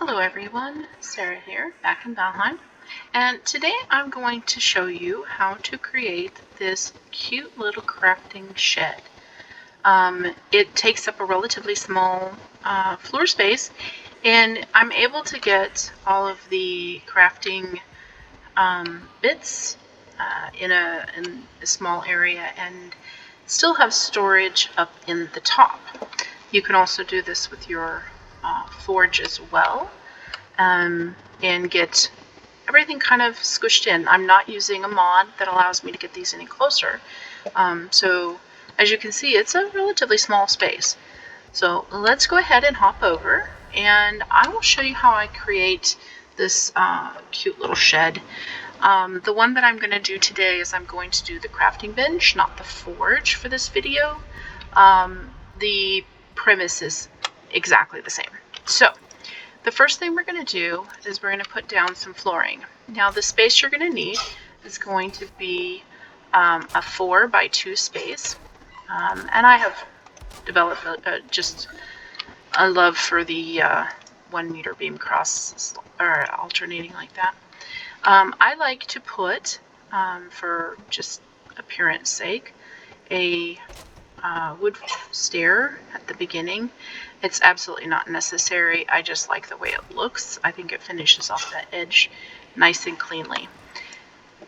Hello everyone, Sarah here, back in Valheim, and today I'm going to show you how to create this cute little crafting shed. It takes up a relatively small floor space, and I'm able to get all of the crafting bits in a small area and still have storage up in the top. You can also do this with your forge as well, and get everything kind of squished in. I'm not using a mod that allows me to get these any closer. So as you can see, it's a relatively small space. So let's go ahead and hop over, and I will show you how I create this cute little shed. The one that I'm going to do today is I'm going to do the crafting bench, not the forge, for this video. The premise is exactly the same. So the first thing we're going to do is we're going to put down some flooring. Now the space you're going to need is going to be a 4 by 2 space, and I have developed just a love for the 1 meter beam cross or alternating like that. I like to put, for just appearance sake, a wood stair at the beginning. It's absolutely not necessary. I just like the way it looks. I think it finishes off that edge nice and cleanly.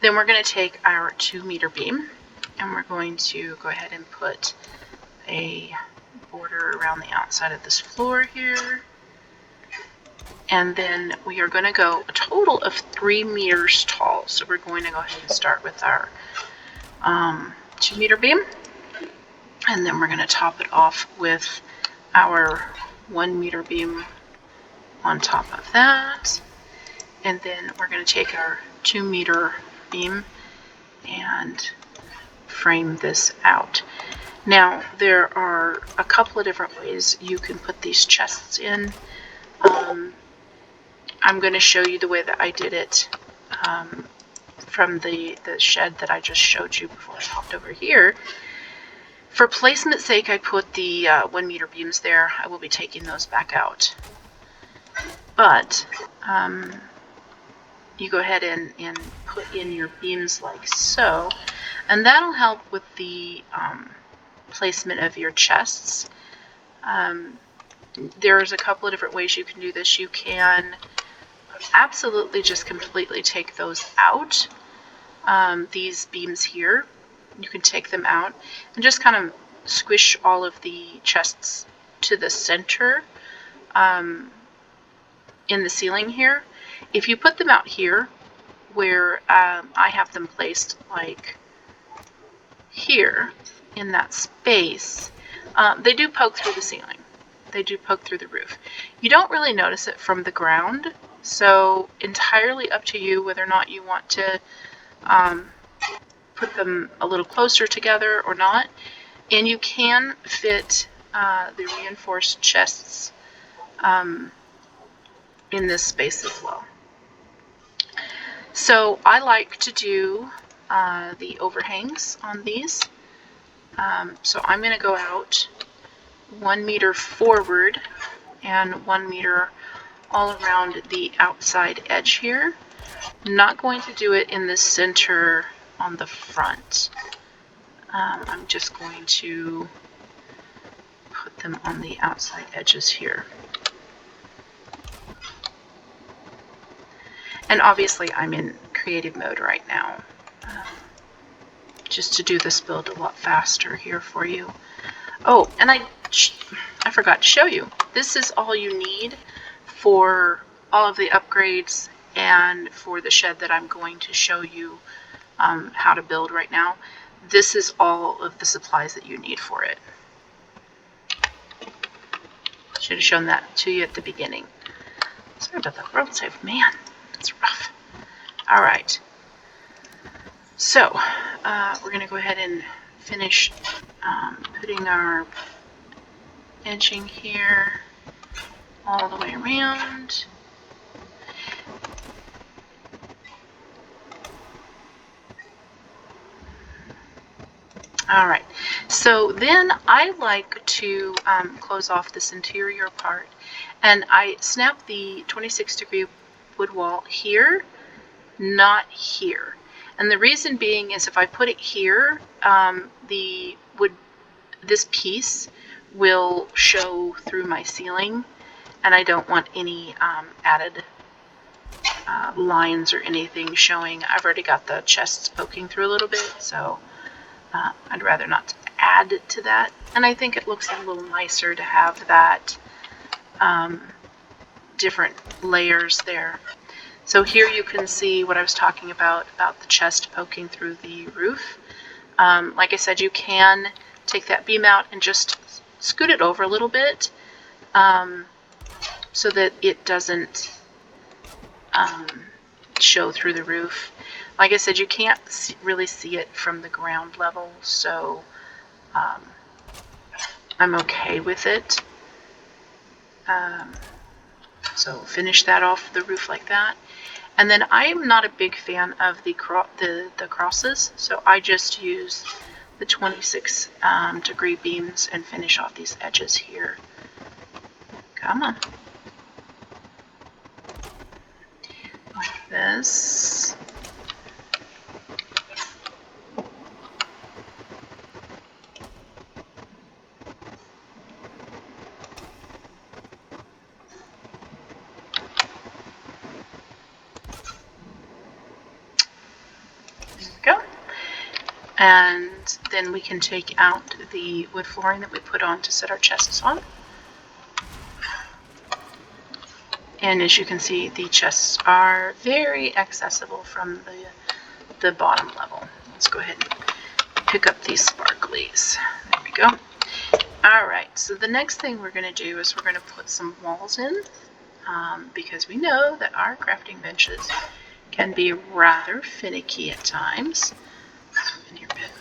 Then we're going to take our 2 meter beam, and we're going to go ahead and put a border around the outside of this floor here. And then we are going to go a total of 3 meters tall. So we're going to go ahead and start with our 2 meter beam. And then we're going to top it off with our 1 meter beam on top of that. And then we're going to take our 2 meter beam and frame this out. Now, there are a couple of different ways you can put these chests in. I'm going to show you the way that I did it from the shed that I just showed you before I hopped over here. For placement's sake, I put the 1 meter beams there. I will be taking those back out. But you go ahead and put in your beams like so, and that'll help with the placement of your chests. There's a couple of different ways you can do this. You can absolutely just completely take those out. These beams here, you can take them out and just kind of squish all of the chests to the center in the ceiling here. If you put them out here where I have them placed like here in that space, they do poke through the ceiling. They do poke through the roof. You don't really notice it from the ground, so entirely up to you whether or not you want to put them a little closer together or not. And you can fit the reinforced chests in this space as well. So I like to do the overhangs on these. So I'm going to go out 1 meter forward and 1 meter all around the outside edge here. I'm not going to do it in the center on the front. I'm just going to put them on the outside edges here. And obviously I'm in creative mode right now, just to do this build a lot faster here for you. Oh, and I forgot to show you. This is all you need for all of the upgrades and for the shed that I'm going to show you how to build right now. This is all of the supplies that you need for it. Should have shown that to you at the beginning. Sorry about that road save. Man, it's rough. All right. So we're going to go ahead and finish putting our edging here all the way around. All right, so then I like to close off this interior part, And I snap the 26-degree wood wall here, not here. And the reason being is if I put it here, this piece will show through my ceiling, and I don't want any added lines or anything showing. I've already got the chests poking through a little bit, so I'd rather not add to that. And I think it looks a little nicer to have that different layers there. So here you can see what I was talking about the chest poking through the roof. Like I said, you can take that beam out and just scoot it over a little bit so that it doesn't show through the roof. Like I said, you can't really see it from the ground level, so I'm okay with it. So finish that off the roof like that. And then I am not a big fan of the crosses, so I just use the 26 degree beams and finish off these edges here. Come on. Like this. Go. And then we can take out the wood flooring that we put on to set our chests on. And as you can see, the chests are very accessible from the bottom level. Let's go ahead and pick up these sparklies. There we go. Alright, so the next thing we're going to do is we're going to put some walls in because we know that our crafting benches can be rather finicky at times. In your bit.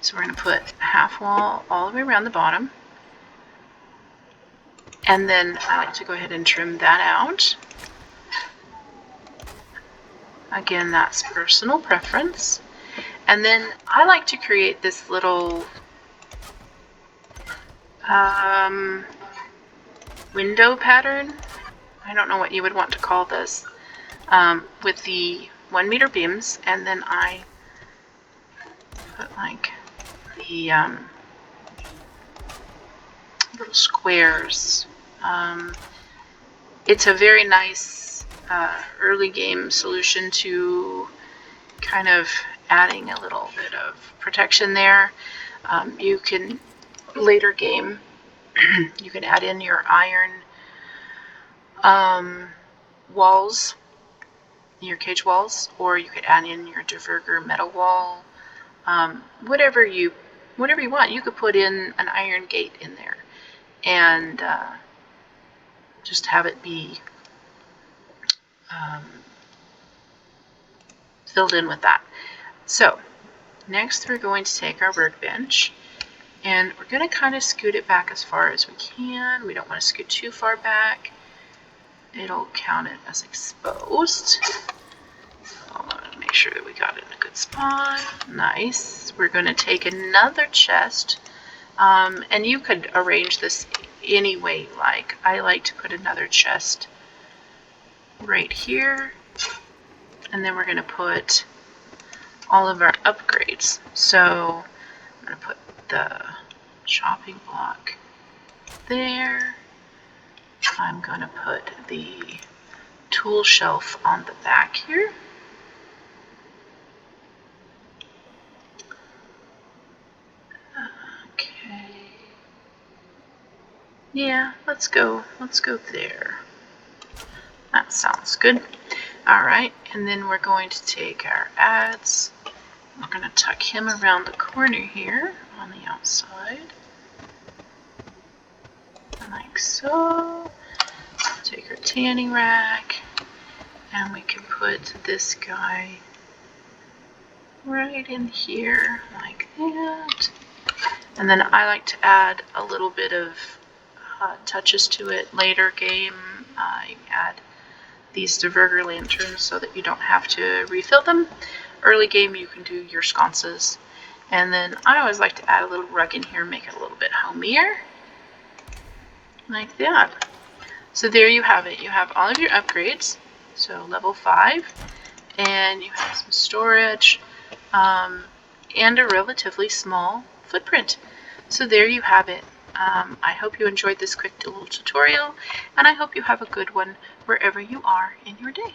So we're going to put a half wall all the way around the bottom. And then I like to go ahead and trim that out. Again, that's personal preference. And then I like to create this little window pattern. I don't know what you would want to call this. With the 1 meter beams, and then I put like the little squares. It's a very nice early game solution to kind of adding a little bit of protection there. You can later game you can add in your iron walls, your cage walls, or you could add in your diverger metal wall. Whatever you want. You could put in an iron gate in there and just have it be filled in with that. So next we're going to take our workbench and we're going to kind of scoot it back as far as we can. We don't want to scoot too far back. It'll count it as exposed. Make sure that we got it in a good spot. Nice. We're going to take another chest, and you could arrange this any way you like. I like to put another chest right here, and then we're going to put all of our upgrades. So I'm going to put the chopping block there. I'm going to put the tool shelf on the back here. Okay. Yeah, let's go there. That sounds good. Alright, and then we're going to take our adze. We're going to tuck him around the corner here on the outside. Like so. Take our tanning rack, and we can put this guy right in here like that. And then I like to add a little bit of touches to it later game. You add these diverger lanterns so that you don't have to refill them. Early game you can do your sconces. And then I always like to add a little rug in here, make it a little bit homier. Like that. So there you have it. You have all of your upgrades. So level 5, and you have some storage, and a relatively small footprint. So there you have it. I hope you enjoyed this quick little tutorial, and I hope you have a good one wherever you are in your day.